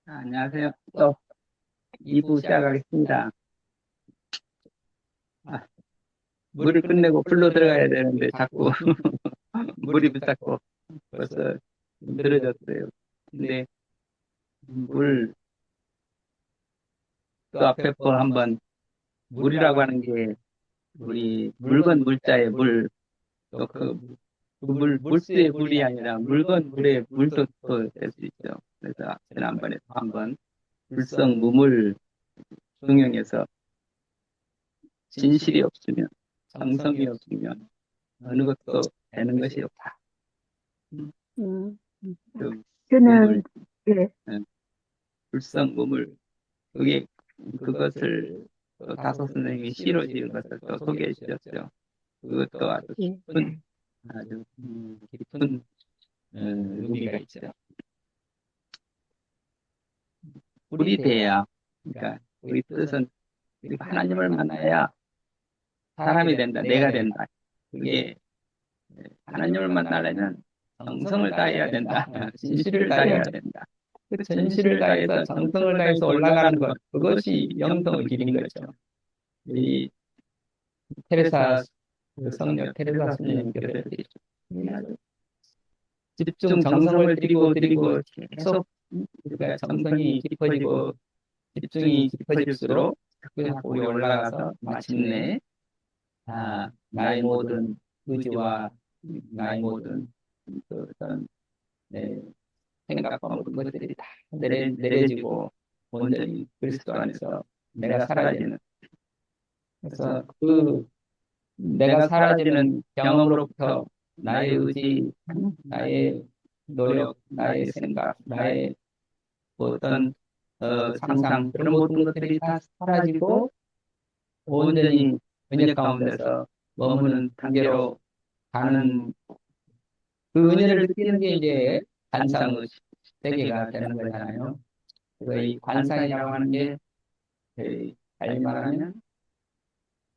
안녕하세요. 또 2부 시작하겠습니다. 아, 물을 끝내고 불로 들어가야 되는데 자꾸 물이 붙잡고 벌써 늘어졌어요. 근데 물, 또 앞에 거 한번 물이라고 하는 게 우리 물건 물자의 물, 또 물수의 물이 아니라 물건 물의 물도 또 될 수 있죠. 그래서 지난번에 한번 불성 무물 중용에서 진실이 없으면, 정성이 없으면 어느 것도 되는 것이 없다. 음, 그 저는, 우물, 예, 예, 불성 우물, 그게 그것을 또 다소 선생님이 시로 지은 것을 또 소개해 주셨죠. 그것도 아주 예, 깊은 아주 깊은 의미가 있죠. 불이 돼야, 그러니까 우리 뜻은 우리가 하나님을 만나야 사람이 된다, 내가 된다. 그게 하나님을 만나려면 정성을 다해야 된다, 진실을 다해야 예, 된다. 그 진실을 다해서 정성을 다해서 올라가는 것, 그것이 영성을 기린 거죠. 이 테레사 그 성녀 테레사 스님께서 이렇게 집중 정성을 들이고 계속 우리가 정성이 깊어지고 집중이 깊어질수록 자꾸 우리 올라가서 마침내 나의 모든 의지와 나의 모든 그 어떤 내 생각과 모든 것들이 다 내려지고 온전히 그리스도 안에서 내가 사라지는, 그래서 그 내가 사라지는 경험으로부터 나의 의지, 나의 노력, 나의 생각, 나의 뭐 어떤 상상, 그런 모든 것들이 다 사라지고 온전히 은혜 가운데서 머무는 단계로 가는, 그 은혜를 느끼는 게 이제 관상의 세계가 되는 거잖아요. 그래서 이 관상이라고 하는 게 달리 말하면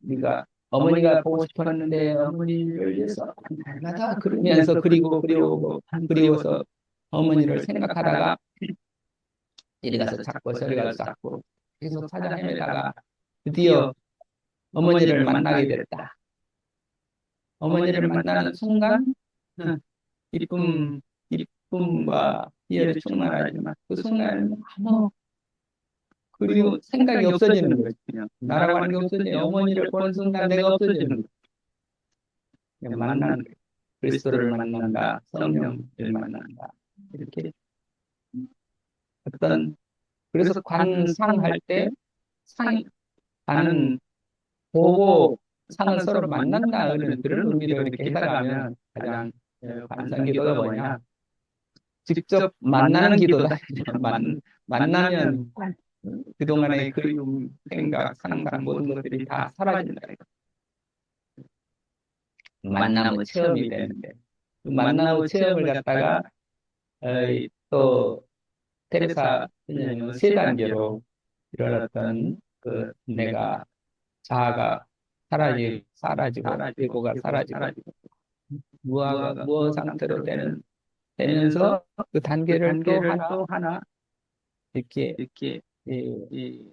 우리가 어머니가 보고 싶었는데 어머니를 위해서 날마다 그러면서 그리고 그리우고 그리워서 어머니를 생각하다가 이리 가서 찾고 저리 가서 찾고 계속 찾아 헤매다가 드디어 어머니를 만나게 됐다. 어머니를 만나는 순간 기쁨, 기쁨과 희열이 충만하지만 그 순간에는 아무 그리고 생각이 없어지는 거죠. 그냥 나라고 하는 게 없어져요. 어머니를 보는 순간 내가 없어지는 거예요. 그냥 만나는 거예요. 그리스도를 만난다, 성령을 만난다. 이렇게 어떤, 그래서 관상할 때 상이, 나는 보고 상을 서로 만난다, 그런 의미로 이렇게 해석하면 가장 관상 기도가 뭐냐? 직접 만나는 기도다. 만나면 그동안의 그리움, 생각, 상상 모든 것들이 다 사라진다. 만남의 체험이 되는데 그 만남의 체험을 갖다가 또 테레사 선생님은 세 단계로 이런 어떤 그 내가 자아가 사라지고 에고가 사라지고 무아가 무어 상태로 되면서 그 단계를 또 하나 이렇게 이,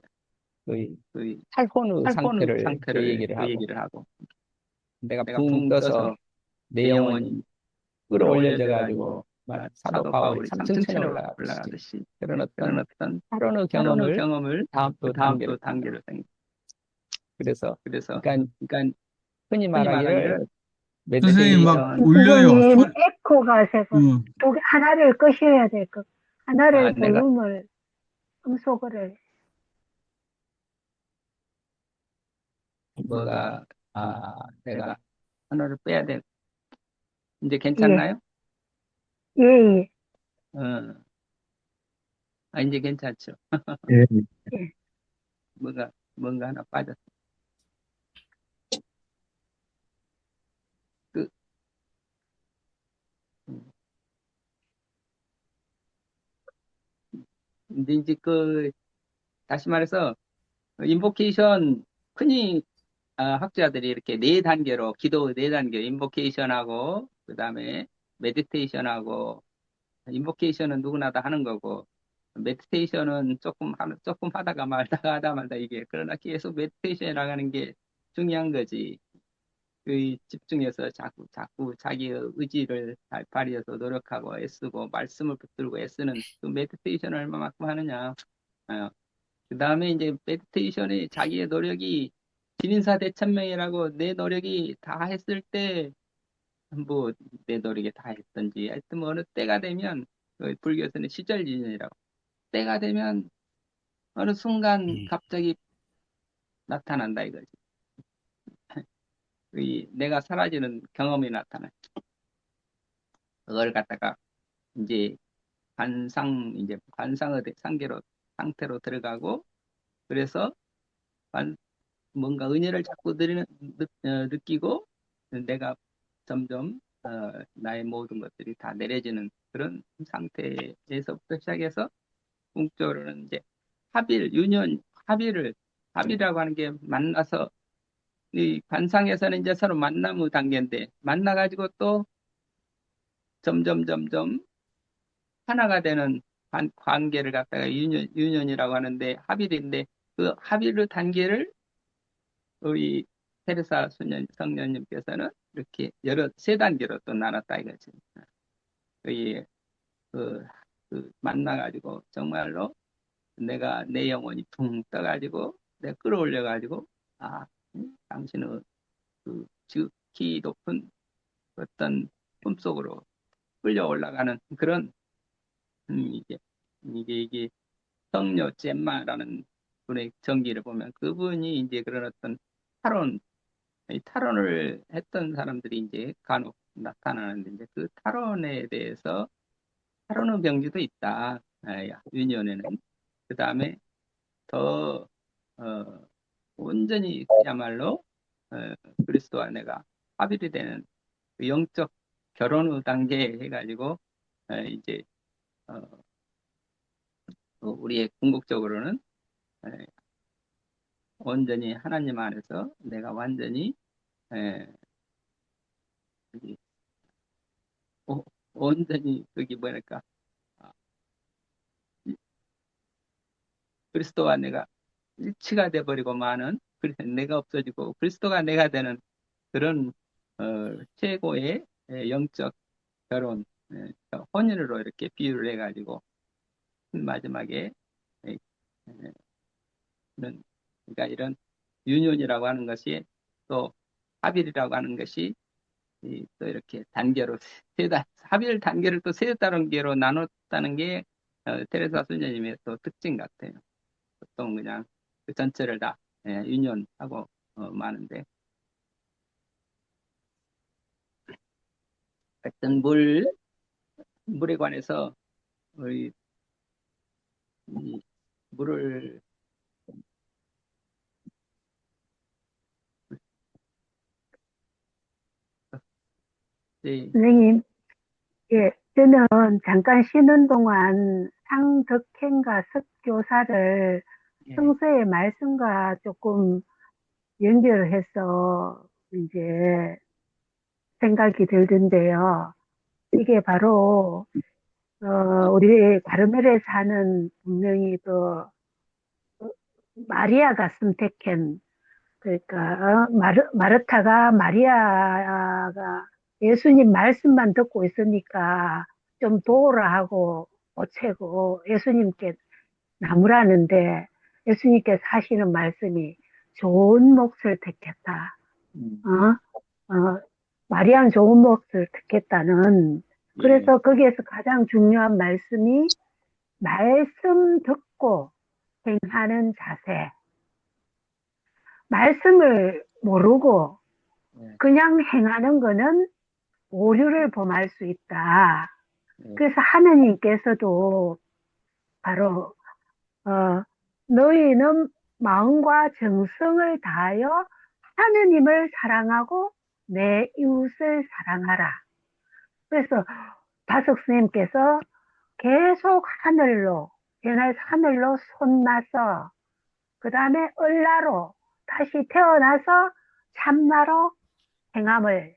그 탈혼의 상태를 그 얘기를 하고, 내가 붕 떠서 내 영혼이 끌어올려져 가지고 사도 바울이 삼층천에 올라가듯이 그런 어떤 탈혼의 경험을 다음 또 단계로 생겨. 그래서 그러니까 흔히 말하기를 선생님 막 메디테이션. 울려요. 선생님, 에코가 세서 어, 하나를 끄셔야 될 것, 하나를 내가 볼륨을, 음소거를. 뭐가 내가 하나를 빼야 돼. 이제 예, 괜찮나요? 예, 예, 어, 이제 괜찮죠. 예. 예. 뭔가 하나 빠졌어. 그, 음, 이제 다시 말해서, 인보케이션, 흔히 학자들이 이렇게 네 단계로, 기도 네 단계, 인보케이션하고, 그 다음에 메디테이션하고, 인보케이션은 누구나 다 하는 거고, 메디테이션은 조금 하다가 말다가 하다 말다 이게, 그러나 계속 메디테이션에 나가는 게 중요한 거지. 그 집중해서 자꾸 자기의 의지를 발휘해서 노력하고 애쓰고 말씀을 붙들고 애쓰는 그 메디테이션을 얼마만큼 하느냐. 그 다음에 이제 메디테이션이 자기의 노력이 진인사 대천명이라고 내 노력이 다 했을 때, 뭐 내 노력이 다 했던지 하여튼 뭐 어느 때가 되면, 그 불교에서는 시절진이라고, 때가 되면 어느 순간 갑자기 나타난다 이거지. 내가 사라지는 경험이 나타나. 그걸 갖다가 이제 관상의 상태로 들어가고, 그래서 뭔가 은혜를 자꾸 느끼고, 내가 점점 나의 모든 것들이 다 내려지는 그런 상태에서부터 시작해서, 궁극적으로는 이제 합의라고 하는 게 만나서, 이 관상에서는 이제 서로 만남의 단계인데, 만나가지고 또 점점 하나가 되는 관계를 갖다가 유년이라고 하는데, 합일인데, 그 합일의 단계를 우리 테레사 성녀님께서는 이렇게 세 단계로 또 나눴다 이거지. 그, 그, 만나가지고 정말로 내 영혼이 붕 떠가지고 내가 끌어올려가지고, 아, 당신은 그 지극히 높은 어떤 꿈속으로 끌려 올라가는 그런, 이게 성녀 젬마라는 분의 전기를 보면, 그분이 이제 그런 어떤 탈원, 이 탈원을 했던 사람들이 이제 간혹 나타나는데, 이제 그 탈원에 대해서, 탈원의 경지도 있다. 유년에는. 그 다음에 더, 온전히 그야말로, 어, 그리스도와 내가 합일이 되는 그 영적 결혼의 단계 해가지고, 이제, 어, 우리의 궁극적으로는, 에, 온전히 하나님 안에서 내가 완전히, 에, 이- 온전히 그게 뭐랄까, 아, 그리스도와 내가 일치가 돼버리고 마는, 그래서 내가 없어지고 그리스도가 내가 되는 그런 최고의 영적 결혼, 혼인으로 이렇게 비유를 해가지고 마지막에, 에, 에, 그러니까 이런 유년이라고 하는 것이, 또 합일이라고 하는 것이, 또 이렇게 단계로 합일 단계를 또 세 단계로 나눴다는 게 테레사 수녀님의 또 특징 같아요. 보통 그냥 그 전체를 다 유년하고 마는데, 하여튼 물에 관해서 우리 이 물을, 이- 선생님, 예, 저는 잠깐 쉬는 동안 상덕행과 석교사를 예, 평소에 말씀과 조금 연결해서 이제 생각이 들던데요. 이게 바로, 우리 가르멜에 사는 분명히 마리아가 선택한, 그러니까, 마르타가 마리아가 예수님 말씀만 듣고 있으니까 좀 도우라 하고 보채고 예수님께 나무라는데, 예수님께서 하시는 말씀이 좋은 몫을 택했다. 음, 마리아는 좋은 몫을 택했다는, 예, 그래서 거기에서 가장 중요한 말씀이 말씀 듣고 행하는 자세. 말씀을 모르고 예, 그냥 행하는 거는 오류를 범할 수 있다. 예, 그래서 하느님께서도 바로 너희는 마음과 정성을 다하여 하느님을 사랑하고 내 이웃을 사랑하라. 그래서 다석 스님께서 계속 옛날 하늘로 손나서 그 다음에 을라로 다시 태어나서 참나로 행함을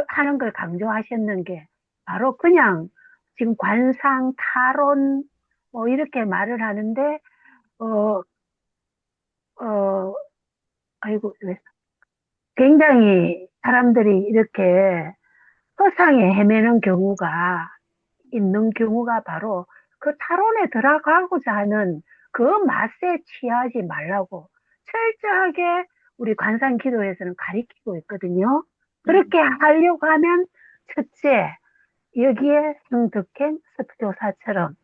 하는 걸 강조하셨는 게 바로 그냥 지금 관상, 타론, 뭐 이렇게 말을 하는데, 어, 어, 아이고, 왜 굉장히 사람들이 이렇게 허상에 헤매는 경우가 있는 경우가 바로 그 타론에 들어가고자 하는 그 맛에 취하지 말라고 철저하게 우리 관상 기도에서는 가리키고 있거든요. 그렇게 하려고 하면 첫째, 여기에 성덕행 습교사처럼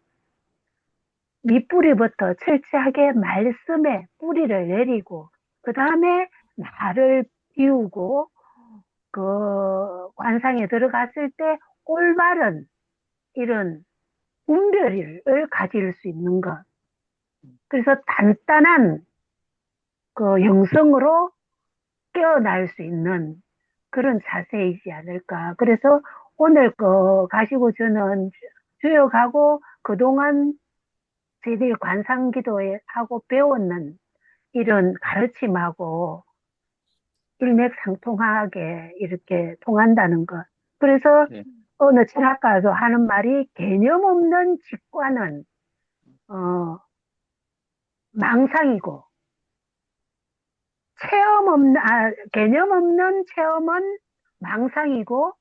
밑뿌리부터 철저하게 말씀에 뿌리를 내리고 그 다음에 나를 비우고 그 관상에 들어갔을 때 올바른 이런 분별을 가질 수 있는 것. 그래서 단단한 그 영성으로 깨어날 수 있는 그런 자세이지 않을까. 그래서 오늘 그 가시고 저는 주역하고 그동안 저희들이 관상기도에 하고 배웠는 이런 가르침하고 일맥상통하게 이렇게 통한다는 것. 그래서 네. 어느 철학가도 하는 말이 개념 없는 직관은 망상이고 개념 없는 체험은 망상이고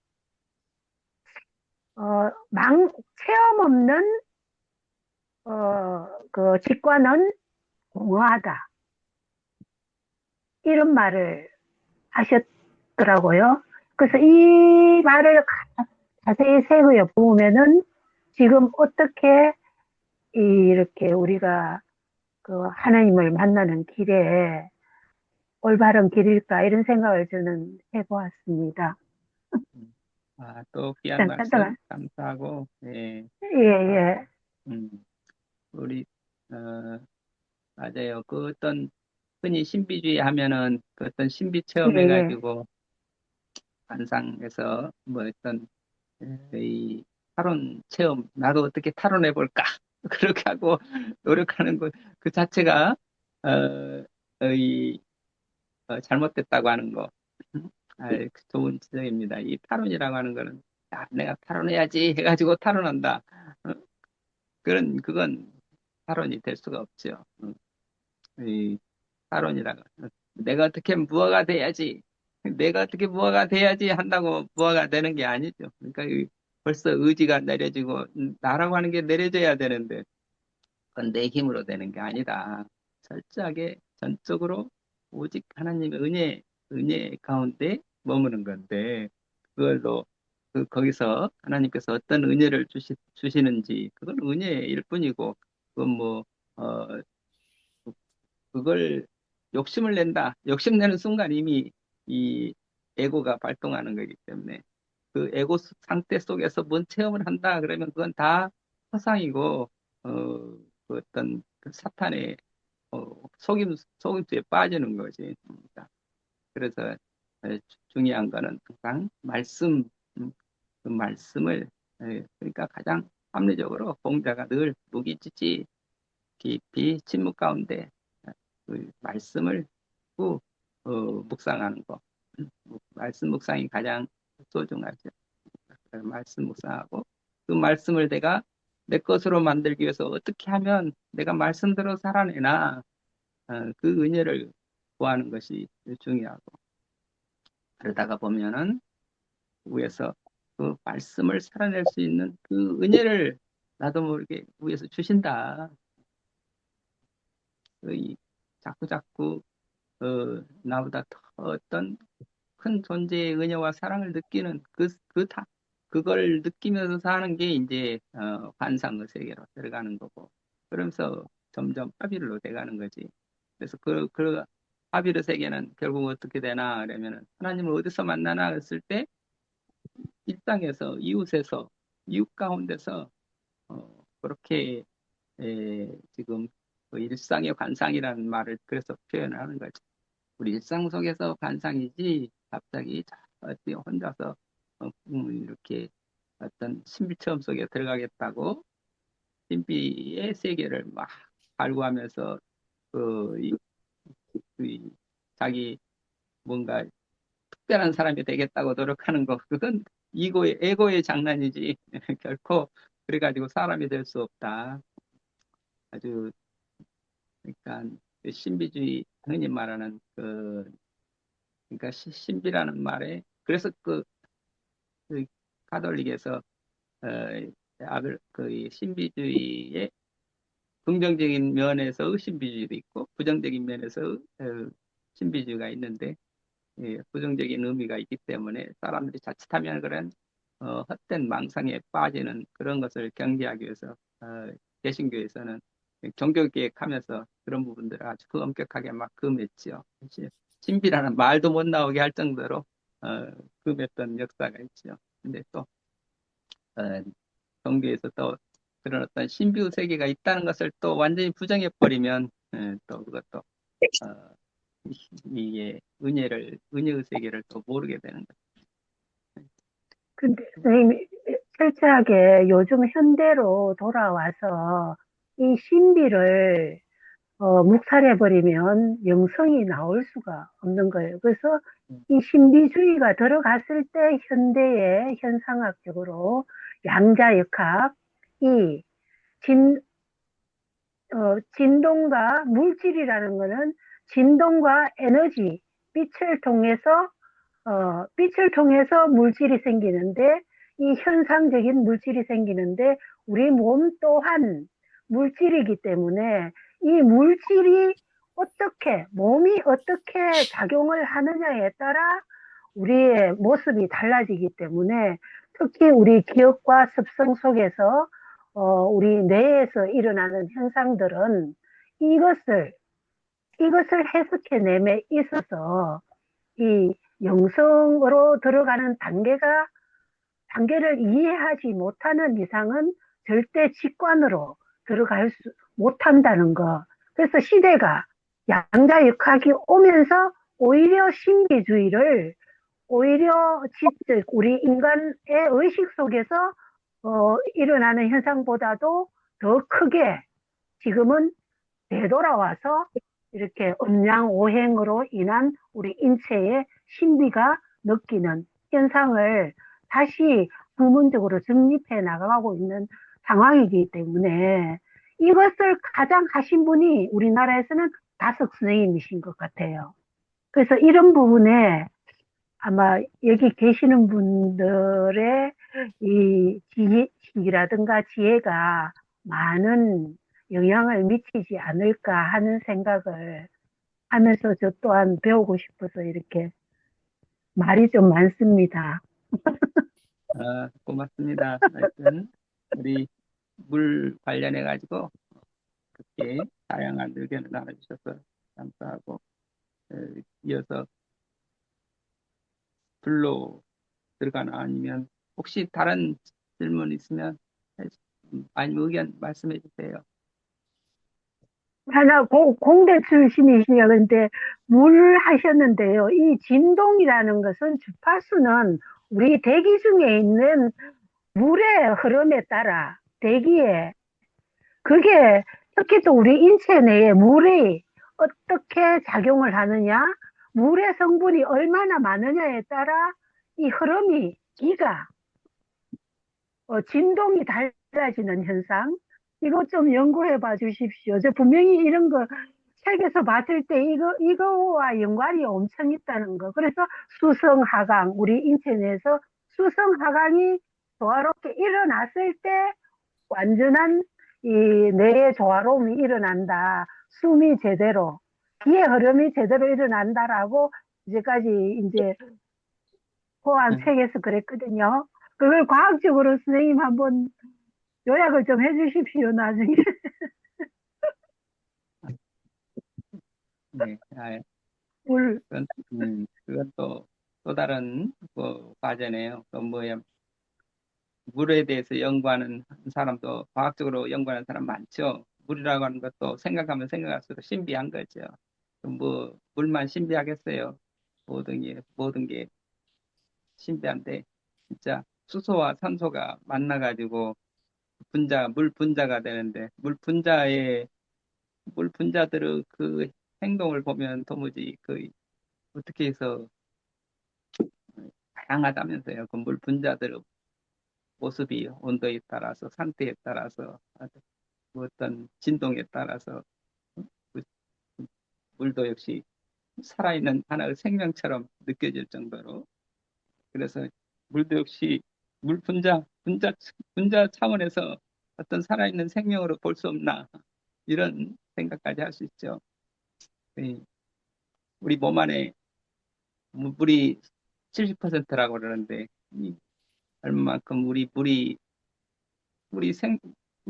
체험 없는 그 직관은 공허하다. 이런 말을 하셨더라고요. 그래서 이 말을 자세히 새겨 보면은 지금 어떻게 이렇게 우리가 그 하나님을 만나는 길에 올바른 길일까 이런 생각을 저는 해보았습니다. 또 귀한 말씀 잠깐, 감사하고, 예, 예, 예, 음, 우리, 맞아요. 그 어떤, 흔히 신비주의 하면은 그 어떤 신비 예, 예. 체험해가지고, 관상에서 뭐 어떤, 이 탈론 체험, 나도 어떻게 탈론해 볼까? 그렇게 하고 노력하는 것, 그 자체가, 이, 잘못됐다고 하는 거. 좋은 지적입니다. 이 탈론이라고 하는 거는, 야, 내가 탈론해야지 해가지고 탈론한다. 어, 그건 탈론이 될 수가 없죠. 이 탈론이라고. 내가 어떻게 무화가 돼야지. 내가 어떻게 무화가 돼야지 한다고 무화가 되는 게 아니죠. 그러니까 벌써 의지가 내려지고, 나라고 하는 게 내려져야 되는데, 그건 내 힘으로 되는 게 아니다. 철저하게 전적으로 오직 하나님의 은혜 가운데 머무는 건데, 그걸로, 거기서 하나님께서 어떤 은혜를 주시는지, 그건 은혜일 뿐이고, 그건 뭐, 어, 그걸 욕심을 낸다. 욕심내는 순간 이미 이 에고가 발동하는 거기 때문에, 그 에고 상태 속에서 뭔 체험을 한다 그러면 그건 다 허상이고, 그 어떤 그 사탄의 속임수에 빠지는 거지. 그래서 중요한 거는 항상 음, 그 말씀을, 그러니까 가장 합리적으로 공자가 늘 무기지지 깊이 침묵 가운데 그 말씀을 꾹 묵상하는 거. 말씀 묵상이 가장 소중하죠. 말씀 묵상하고 그 말씀을 내가 내 것으로 만들기 위해서 어떻게 하면 내가 말씀대로 살아내나, 그 은혜를 구하는 것이 중요하고, 그러다가 보면은 위에서 그 말씀을 살아낼 수 있는 그 은혜를 나도 모르게 위에서 주신다. 이 자꾸 자꾸 나보다 더 어떤 큰 존재의 은혜와 사랑을 느끼는 그걸 느끼면서 사는 게 이제 환상의 세계로 들어가는 거고, 그러면서 점점 하비르로 돼가는 거지. 그래서 그 하비르 세계는 결국 어떻게 되나 그러면은 하나님을 어디서 만나나 했을 때 일상에서 이웃 가운데서 그렇게 지금 그 일상의 관상이라는 말을 그래서 표현을 하는 거죠. 우리 일상 속에서 관상이지 갑자기 저 어디 혼자서 이렇게 어떤 신비 체험 속에 들어가겠다고 신비의 세계를 막 발굴하면서 그, 이, 이 자기 뭔가 특별한 사람이 되겠다고 노력하는 거, 그건 에고의 장난이지 결코 그래가지고 사람이 될 수 없다. 아주, 그러니까, 그 신비주의, 흔히 말하는 그러니까 신비라는 말에, 그래서 그 가톨릭에서, 어, 이 신비주의의 긍정적인 면에서 신비주의도 있고, 부정적인 면에서 신비주의가 있는데, 예, 부정적인 의미가 있기 때문에 사람들이 자칫하면 그런 헛된 망상에 빠지는 그런 것을 경계하기 위해서 개신교에서는 종교개혁하면서 그런 부분들을 아주 그 엄격하게 막 금했지요. 신비라는 말도 못 나오게 할 정도로 금했던 역사가 있죠. 근데 또 어, 종교에서 또 그런 어떤 신비의 세계가 있다는 것을 또 완전히 부정해버리면 또 그것도 어, 이게 은혜의 세계를 또 모르게 되는 거죠. 근데 선생님, 철저하게 요즘 현대로 돌아와서 이 신비를 묵살해버리면 영성이 나올 수가 없는 거예요. 그래서 이 신비주의가 들어갔을 때 현대의 현상학적으로 양자역학이 진, 진동과 물질이라는 거는 진동과 에너지, 빛을 통해서 물질이 생기는데, 이 현상적인 물질이 생기는데, 우리 몸 또한 물질이기 때문에, 이 물질이 몸이 어떻게 작용을 하느냐에 따라 우리의 모습이 달라지기 때문에, 특히 우리 기억과 습성 속에서, 우리 뇌에서 일어나는 현상들은 이것을, 이것을 해석해냄에 있어서 이 영성으로 들어가는 단계를 이해하지 못하는 이상은 절대 직관으로 들어갈 수 못한다는 거. 그래서 시대가 양자역학이 오면서 오히려 신비주의를 오히려 우리 인간의 의식 속에서 일어나는 현상보다도 더 크게 지금은 되돌아와서 이렇게 음양오행으로 인한 우리 인체의 신비가 느끼는 현상을 다시 학문적으로 정립해 나가고 있는 상황이기 때문에 이것을 가장 하신 분이 우리나라에서는 다석 선생님이신 것 같아요. 그래서 이런 부분에 아마 여기 계시는 분들의 이 지식이라든가 지혜가 많은 영향을 미치지 않을까 하는 생각을 하면서 저 또한 배우고 싶어서 이렇게 말이 좀 많습니다. 고맙습니다. 하여튼 우리 물 관련해 가지고 그렇게 다양한 의견을 나눠주셔서 감사하고 어, 이어서 불로 들어가나 아니면 혹시 다른 질문 있으면 아니면 의견 말씀해 주세요. 하나 공대 출신이시냐 근데 물 하셨는데요. 이 진동이라는 것은 주파수는 우리 대기 중에 있는 물의 흐름에 따라 대기에 그게 특히 또 우리 인체 내에 물이 어떻게 작용을 하느냐, 물의 성분이 얼마나 많으냐에 따라 이 흐름이, 기가, 진동이 달라지는 현상, 이거 좀 연구해 봐 주십시오. 저 분명히 이런 거 책에서 봤을 때 이거와 연관이 엄청 있다는 거. 그래서 수성하강, 우리 인체 내에서 수성하강이 조화롭게 일어났을 때 완전한 이 뇌의 조화로움이 일어난다. 숨이 제대로, 기의 흐름이 제대로 일어난다라고 이제까지 이제 포함 네, 책에서 그랬거든요. 그걸 과학적으로 선생님 한번 요약을 좀 해주십시오, 나중에. 네. 물, 그건 또 다른 과제네요. 또 뭐야 물에 대해서 연구하는 사람도 과학적으로 연구하는 사람 많죠. 물이라고 하는 것도 생각하면 생각할수록 신비한 거죠. 물만 신비하겠어요. 모든 게 신비한데 진짜 수소와 산소가 만나가지고 물 분자가 되는데 물 분자들의 그 행동을 보면 도무지 어떻게 해서 다양하다면서요. 그 물 분자들 모습이 온도에 따라서, 상태에 따라서, 어떤 진동에 따라서 그 물도 역시 살아있는 하나의 생명처럼 느껴질 정도로, 그래서 물도 역시 물 분자 차원에서 어떤 살아있는 생명으로 볼 수 없나, 이런 생각까지 할 수 있죠. 이 우리 몸 안에 물이 70%라고 그러는데, 얼마만큼 우리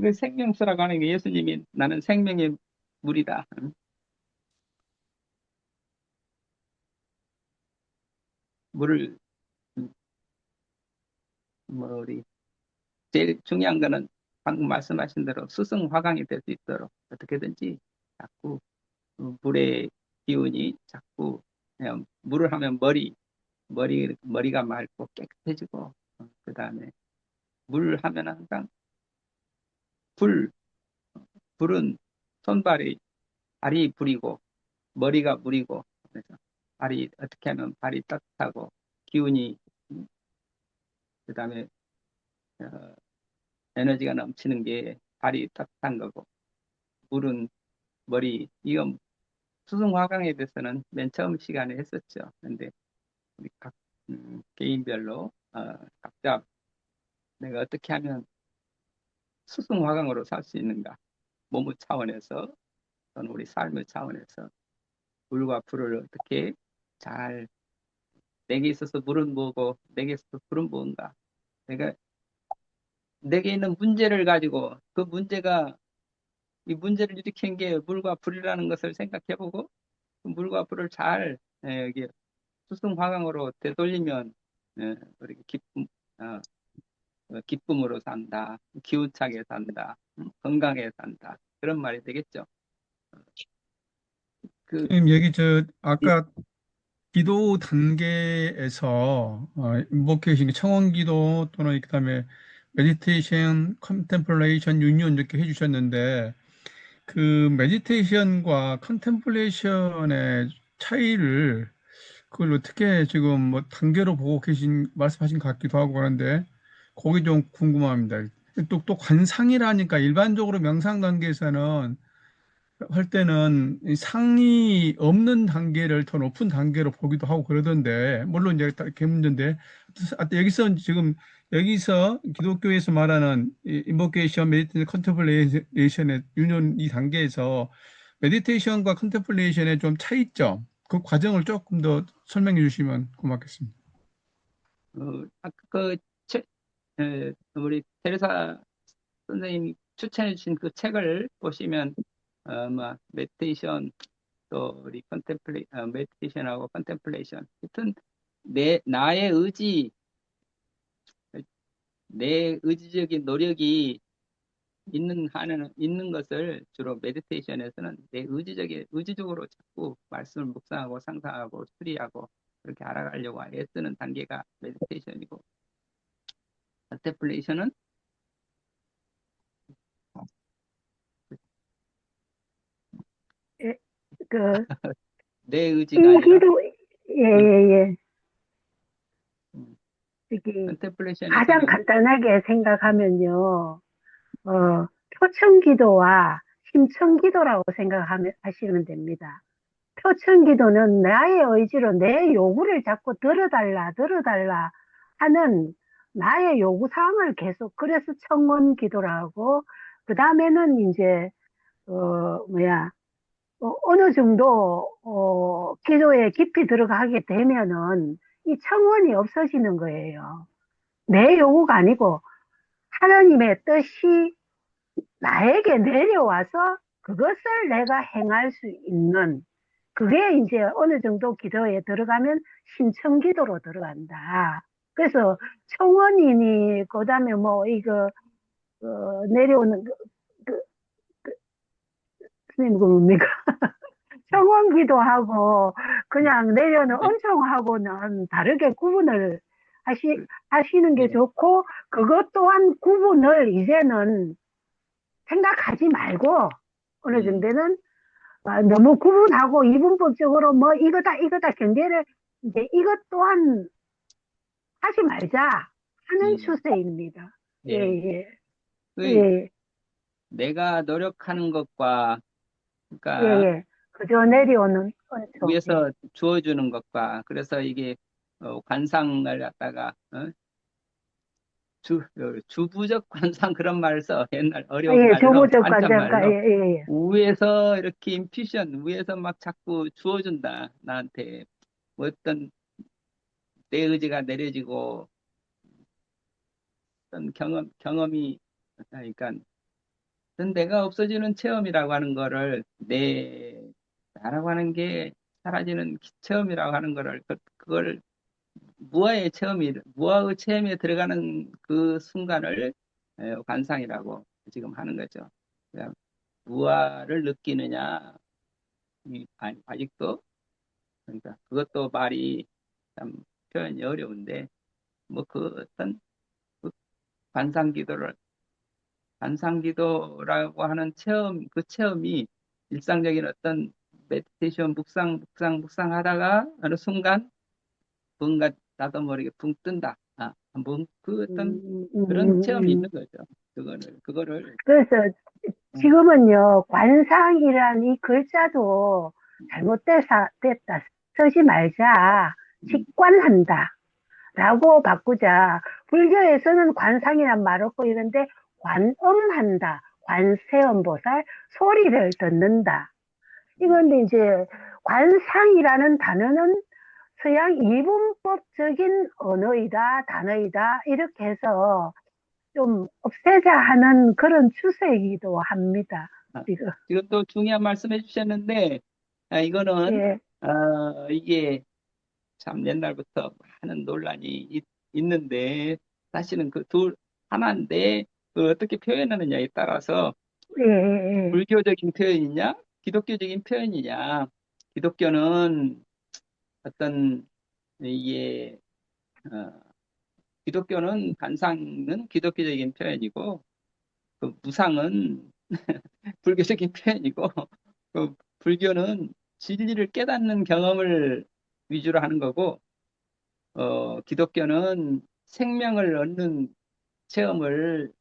그 생명수라고 하는 게 예수님이 나는 생명의 물이다. 물을, 우리 제일 중요한 거는 방금 말씀하신 대로 수승화강이 될 수 있도록 어떻게든지 자꾸 물의 기운이 자꾸, 그냥 물을 하면 머리가 맑고 깨끗해지고, 그 다음에 물 하면 항상 불, 불은 발이 불이고 머리가 물이고, 그래서 어떻게 하면 발이 따뜻하고 기운이, 그 다음에 어, 에너지가 넘치는 게 발이 따뜻한 거고, 물은 이건 수승화강에 대해서는 맨 처음 시간에 했었죠. 근데 우리 각 개인별로 각자 내가 어떻게 하면 수승화강으로 살 수 있는가, 몸의 차원에서 또는 우리 삶의 차원에서 물과 불을 어떻게 잘, 내게 있어서 물은 뭐고 내게 있어서 불은 뭔가, 내가 내게 있는 문제를 가지고 이 문제를 일으킨 게 물과 불이라는 것을 생각해보고 그 물과 불을 잘 여기 수승화강으로 되돌리면 우리 어, 기쁨으로 산다, 기운차게 산다, 건강하게 산다, 그런 말이 되겠죠. 그 선생님, 여기 이- 아까 기도 단계에서, 인보케이션, 청원 기도 또는 그다음에 메디테이션, 컨템플레이션, 유니온 이렇게 해주셨는데, 그 메디테이션과 컨템플레이션의 차이를 그걸 어떻게 지금 뭐 단계로 보고 말씀하신 것 같기도 하고 그런데, 그게 좀 궁금합니다. 또 관상이라니까 일반적으로 명상 단계에서는 할 때는 이 상이 없는 단계를 더 높은 단계로 보기도 하고 그러던데, 물론 이제 다 문제인데, 여기서 기독교에서 말하는 인보케이션, 메디테이션, 컨템플레이션의 유년 이 단계에서 메디테이션과 컨템플레이션의 좀 차이점, 그 과정을 조금 더 설명해 주시면 고맙겠습니다. 아까 우리 테레사 선생님이 추천해 주신 그 책을 보시면 메디테이션, 또 우리 메디테이션하고 컨템플레이션, 하여튼 나의 내 의지적인 노력이 있는 것을 주로 메디테이션에서는 내 의지적으로 자꾸 말씀을 묵상하고 상상하고 수리하고 그렇게 알아가려고 애쓰는 단계가 메디테이션이고, 컨템플레이션은 예, 그, 내 의지가 이 아니라, 기도, 예, 예, 예. 저기, 가장 컨템플레이션에서는 간단하게 생각하면요, 표천기도와 심천기도라고 하시면 됩니다. 표천기도는 나의 의지로 내 요구를 자꾸 들어달라 하는 나의 요구사항을 계속, 그래서 청원기도라고, 그 다음에는 이제, 어느 정도, 기도에 깊이 들어가게 되면은 이 청원이 없어지는 거예요. 내 요구가 아니고 하나님의 뜻이 나에게 내려와서 그것을 내가 행할 수 있는, 그게 이제 어느 정도 기도에 들어가면 신청기도로 들어간다. 그래서 청원이니, 그 다음에 뭐, 내려오는, 그, 그, 스님, 그 뭡니까? 청원기도하고 그냥 내려오는 은총하고는 다르게 구분을 하시는 게 예, 좋고, 그것 또한 구분을 이제는 생각하지 말고, 어느 음, 정도는 너무 구분하고 이분법적으로 뭐 이거다 경계를, 이제 이것 또한 하지 말자 하는 음, 추세입니다. 예, 예. 예, 그 예, 내가 노력하는 것과, 예, 그러니까 예. 그저 내려오는 은총. 예, 위에서 주어주는 것과, 그래서 이게 관상을 갖다가 주부적 관상 그런 말을 써. 옛날 어려운 예, 말로, 주부적 한자 관장가, 예, 말로. 예, 예. 위에서 이렇게 인퓨전, 위에서 막 자꾸 주어준다, 나한테. 뭐 어떤 내 의지가 내려지고, 어떤 경험이, 그러니까, 어떤 내가 없어지는 체험이라고 하는 거를, 나라고 하는 게 사라지는 체험이라고 하는 거를, 그걸 무아의 체험에 들어가는 그 순간을 관상이라고 지금 하는 거죠. 그러니까 무아를 느끼느냐, 아직도, 그러니까 그것도 말이 참 표현이 어려운데, 뭐 그 어떤 그 관상기도를, 관상기도라고 하는 그 체험이 일상적인 어떤 메디테이션 묵상 하다가 어느 순간 뭔가 나도 모르게 붕 뜬다. 그 어떤 음, 그런 체험이 음. 있는 거죠. 그거를, 그래서 음, 지금은요, 관상이란 이 글자도 됐다. 쓰지 말자. 음, 직관한다. 라고 바꾸자. 불교에서는 관상이란 말 없고 이런데 관음한다. 관세음보살 소리를 듣는다. 이건데 이제 관상이라는 단어는 서양 이분법적인 언어이다, 단어이다, 이렇게 해서 좀 없애자 하는 그런 추세이기도 합니다. 아, 지금. 지금 또 중요한 말씀해 주셨는데, 이거는, 예, 이게 참 옛날부터 많은 논란이 있는데, 사실은 하나인데, 어떻게 표현하느냐에 따라서 예, 예, 불교적인 표현이냐, 기독교적인 표현이냐, 기독교는 어떤, 이게, 어, 기독교는 관상은 기독교적인 표현이고, 그 무상은 불교적인 표현이고, 불교는 진리를 깨닫는 경험을 위주로 하는 거고, 기독교는 생명을 얻는 체험을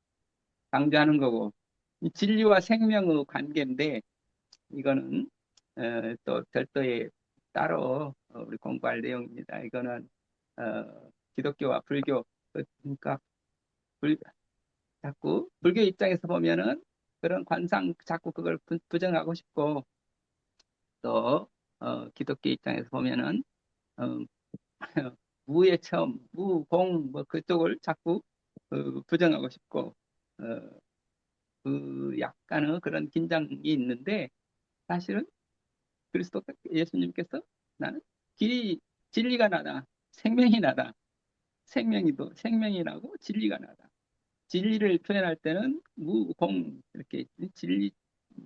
강조하는 거고, 이 진리와 생명의 관계인데, 이거는 또 별도의 따로 우리 공부할 내용입니다. 이거는 기독교와 불교, 그러니까 자꾸 불교 입장에서 보면은 그런 관상 자꾸 그걸 부정하고 싶고, 또 기독교 입장에서 보면은 어, 무의 체험, 무공 뭐 그쪽을 자꾸 부정하고 싶고, 어, 그 약간의 그런 긴장이 있는데, 사실은 예수님께서 나는 길이 진리가 나다, 생명이 나다, 생명이 나고 진리가 나다. 진리를 표현할 때는 무공 이렇게 진리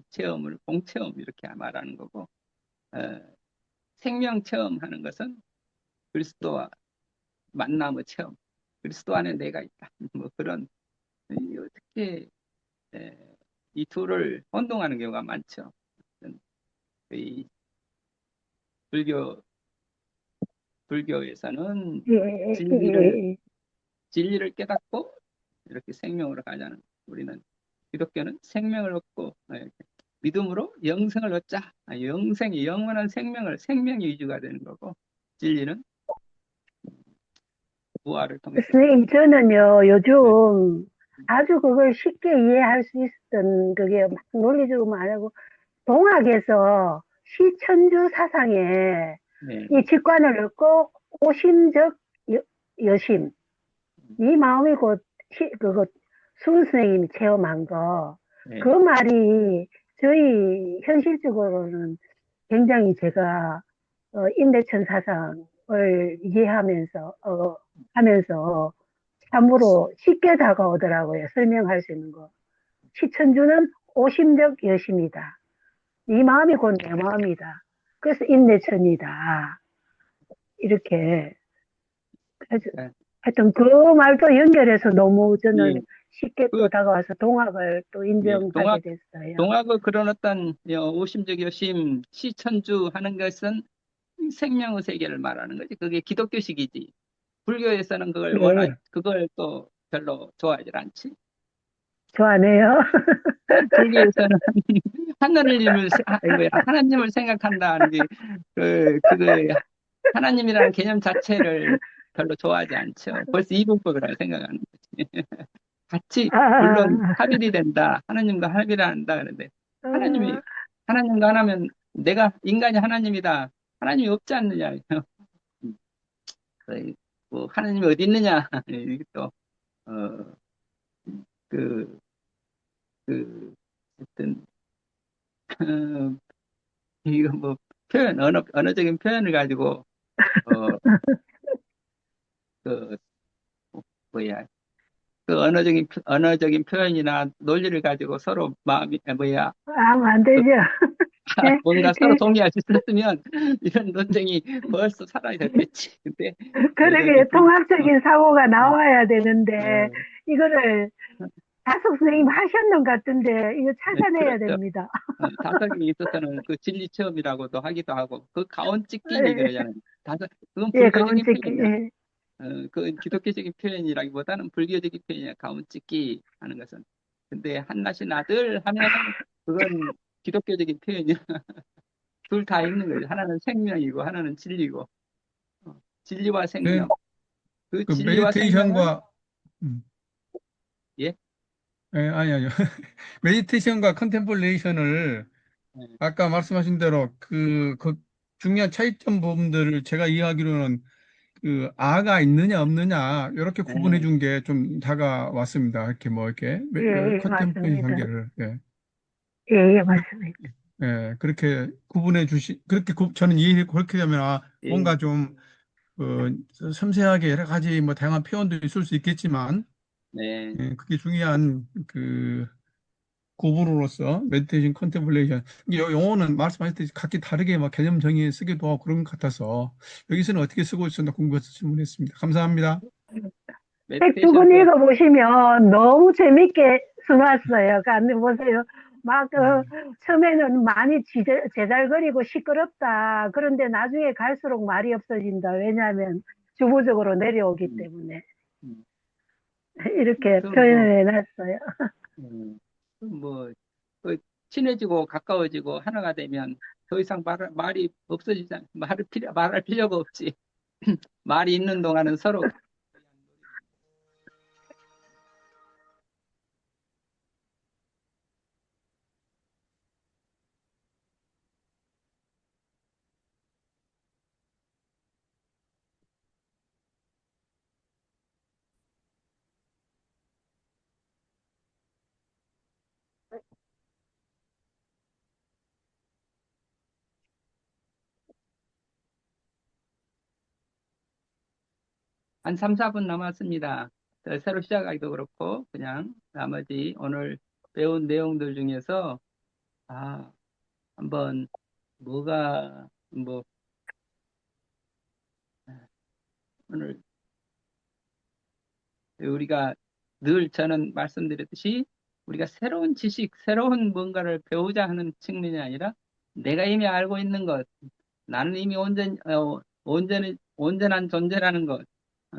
체험을 공체험 이렇게 말하는 거고, 어, 생명 체험하는 것은 그리스도와 만남의 체험, 그리스도 안에 내가 있다. 뭐 그런 어떻게 이 둘을 혼동하는 경우가 많죠. 이 불교 불교에서는 예, 예, 예, 진리를 예. 진리를 깨닫고 이렇게 생명으로 가자는, 우리는 기독교는 생명을 얻고 믿음으로 영생을 얻자. 영생이 영원한 생명이 위주가 되는 거고, 진리는 부활을 통해서. 선생님, 저는요, 네, 요즘 아주 그걸 쉽게 이해할 수 있었던 그게 막 논리적으로 말하고, 동학에서 시천주 사상에 네, 이 직관을 얻고 오심적 여심, 이 마음이 곧 그거 수은 선생님이 체험한 거, 그 네, 말이 저희 현실적으로는 굉장히 제가 인대천 사상을 이해하면서 하면서 참으로 쉽게 다가오더라고요. 설명할 수 있는 거. 시천주는 오심적 여심이다. 네 마음이 곧 내 마음이다. 그래서 인내천이다. 이렇게 해서 네. 하여튼 그 말도 연결해서 너무 예, 저는 쉽게 또 그, 다가와서 동학을 또 예, 인정하게 됐어요. 동학의 그런 어떤 오심적 여심, 시천주 하는 것은 생명의 세계를 말하는 거지. 그게 기독교식이지. 불교에서는 네, 그걸 또 별로 좋아하지 않지. 좋아하네요. 불교에서는 하나님을 생각한다는 게, 그 하나님이라는 개념 자체를 별로 좋아하지 않죠. 벌써 이분법이라고 생각하는 거지. 같이, 물론 아, 합일이 된다. 하나님과 합일을 한다. 그런데 하나님이, 어, 하나님과 하나면 내가 인간이 하나님이다. 하나님이 없지 않느냐. 뭐, 하나님이 어디 있느냐. 이게 또, 어, 그, 하여튼, 어, 이거 뭐, 언어적인 표현을 가지고, 어, 그, 뭐야, 언어적인 표현이나 논리를 가지고 서로 하면 안 그, 되죠. 예, 뭔가 서로 예, 동의할 수 있었으면 이런 논쟁이 벌써 살아야 됐겠지. 근데 여전히 그러게 통합적인 사고가 나와야 어, 되는데, 이거를 다섯 선생님 어, 하셨는 것 같은데, 이거 찾아내야 그렇죠. 됩니다. 다섯에 있어서는 그 진리 체험이라고도 하기도 하고, 그 가온 찍기 예, 그러잖아요. 그건 예, 불교적인 가운데기, 표현이야. 예, 그 기독교적인 표현이라기보다는 불교적인 표현이야. 가온 찍기 하는 것은. 근데 한낱이 아들 하면은 그건 기독교적인 표현이야. 둘 다 있는 거예요. 하나는 생명이고 하나는 진리고. 진리와 네, 생명. 그 그 진리와 생명은 메디테이션과 음, 예, 아니요. 메디테이션과 컨템플레이션을 예, 아까 말씀하신 대로 그 중요한 차이점 부분들을 제가 이해하기로는 그 아가 있느냐 없느냐 이렇게 구분해 예, 준 게 좀 다가왔습니다. 이렇게 뭐 이렇게 예, 예, 컨템플레이션 맞습니다. 관계를 예. 예, 예, 맞습니다. 예, 그렇게 구분해 그렇게 저는 그렇게 되면 예, 뭔가 좀 섬세하게 여러 가지 뭐 다양한 표현도 있을 수 있겠지만 네, 예, 그게 중요한 구분으로서 메디테이션, 컨템플레이션 이게 용어는 말씀하셨듯이 각기 다르게 막 개념 정의 쓰기도 하고 그런 것 같아서 여기서는 어떻게 쓰고 있었나 궁금해서 질문했습니다. 감사합니다. 책 두 메디테이션 권 읽어보시면 너무 재밌게 써놨어요. 근데 보세요. 막, 음, 처음에는 많이 제잘거리고 시끄럽다. 그런데 나중에 갈수록 말이 없어진다. 왜냐하면 주부적으로 내려오기 음, 때문에. 음. 이렇게 그 뭐, 표현을 해놨어요. 뭐, 그 친해지고 가까워지고 하나가 되면 더 이상 말이 없어지잖아. 말할 필요가 없지. 말이 있는 동안은 서로 한 3, 4분 남았습니다. 새로 시작하기도 그렇고, 그냥 나머지 오늘 배운 내용들 중에서, 아, 한번 뭐, 오늘 우리가 늘 저는 말씀드렸듯이 우리가 새로운 지식, 새로운 뭔가를 배우자 하는 측면이 아니라 내가 이미 알고 있는 것, 나는 이미 온전한 존재라는 것, 어,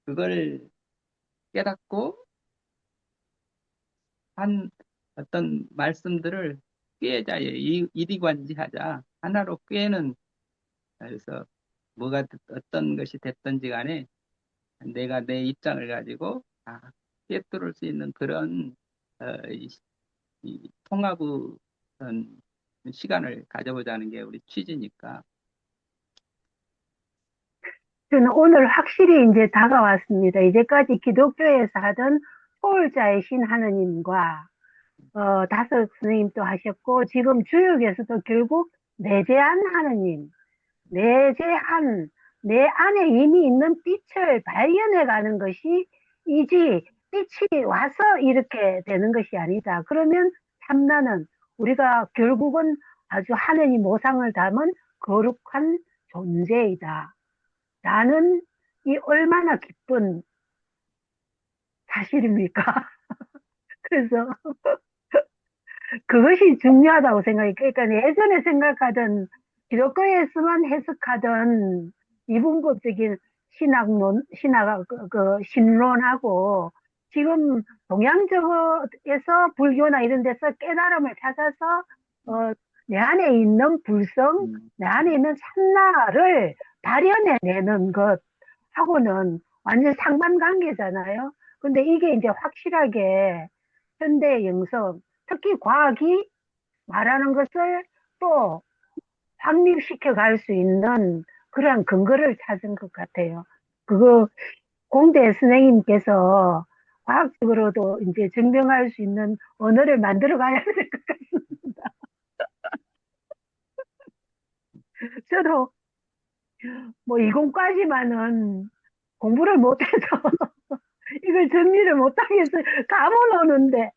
그걸 깨닫고 한 어떤 말씀들을 꿰자에 이리관지하자. 하나로 꿰는, 그래서 어떤 것이 됐든지 간에 내가 내 입장을 가지고 꿰뚫을 수 있는 그런 이, 이 통합의 어떤 시간을 가져보자는 게 우리 취지니까. 저는 오늘 확실히 이제 다가왔습니다. 이제까지 기독교에서 하던 초월자의 신 하느님과 다섯 선생님도 하셨고, 지금 주역에서도 결국 내재한 하느님, 내재한, 내 안에 이미 있는 빛을 발견해 가는 것이 이지, 빛이 와서 이렇게 되는 것이 아니다. 그러면 참나는 우리가 결국은 아주 하느님 모상을 담은 거룩한 존재이다. 나는 이 얼마나 기쁜 사실입니까? 그래서 그것이 중요하다고 생각해요. 그러니까 예전에 생각하던 기독교에서만 해석하던 이분법적인 신론하고 지금 동양적에서 불교나 이런 데서 깨달음을 찾아서 내 안에 있는 불성, 내 안에 있는 참나를 발현해내는 것하고는 완전 상반관계잖아요. 근데 이게 이제 확실하게 현대 영성, 특히 과학이 말하는 것을 또 확립시켜 갈 수 있는 그런 근거를 찾은 것 같아요. 그거 공대 선생님께서 과학적으로도 이제 증명할 수 있는 언어를 만들어 가야 될 것 같습니다. 저도 뭐 이공까지만은 공부를 못해서 이걸 정리를 못하겠어요. 감은 오는데.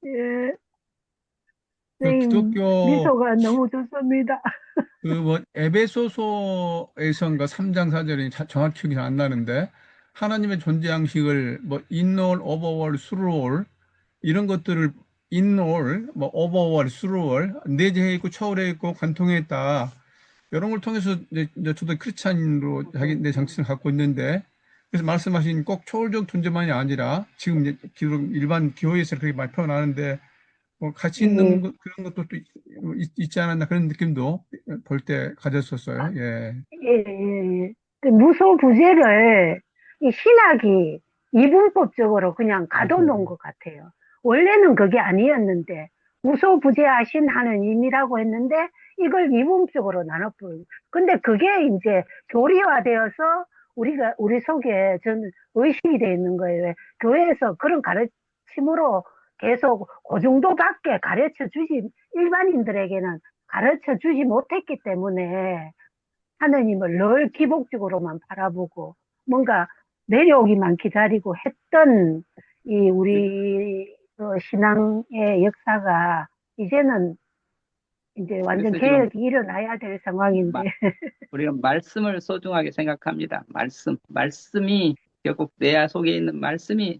예, 그 선생님 기독교 미소가 너무 좋습니다. 그 뭐 에베소서에선가 3장 4절이 정확히 기억이 안 나는데 하나님의 존재 양식을 뭐 in all, over all, through all 이런 것들을 in all, 뭐 over all, through all 내재해 있고 초월해 있고 관통해 있다. 이런 걸 통해서 이제 저도 크리스찬으로 자기 내 정체를 갖고 있는데 그래서 말씀하신 꼭 초월적 존재만이 아니라 지금 이제 일반 교회에서 그렇게 많이 표현하는데 뭐 같이 있는 예, 그런 것도 또 있지 않았나 그런 느낌도 볼 때 가졌었어요. 예. 예, 예, 예. 그 무소부재를 이 신학이 이분법적으로 그냥 가둬놓은 것 같아요. 원래는 그게 아니었는데 무소부재하신 하느님이라고 했는데 이걸 이분법적으로 나눠버려. 근데 그게 이제 교리화되어서 우리 속에 저는 의식이 돼 있는 거예요. 왜? 교회에서 그런 가르침으로 계속 그 정도밖에 일반인들에게는 가르쳐 주지 못했기 때문에 하느님을 늘 기복적으로만 바라보고 뭔가 내려오기만 기다리고 했던 이 우리 신앙의 역사가 이제는 이제 완전 그래서 지금 개혁이 일어나야 될 상황인데, 우리가 말씀을 소중하게 생각합니다. 말씀이 결국 내 속에 있는 말씀이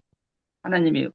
하나님이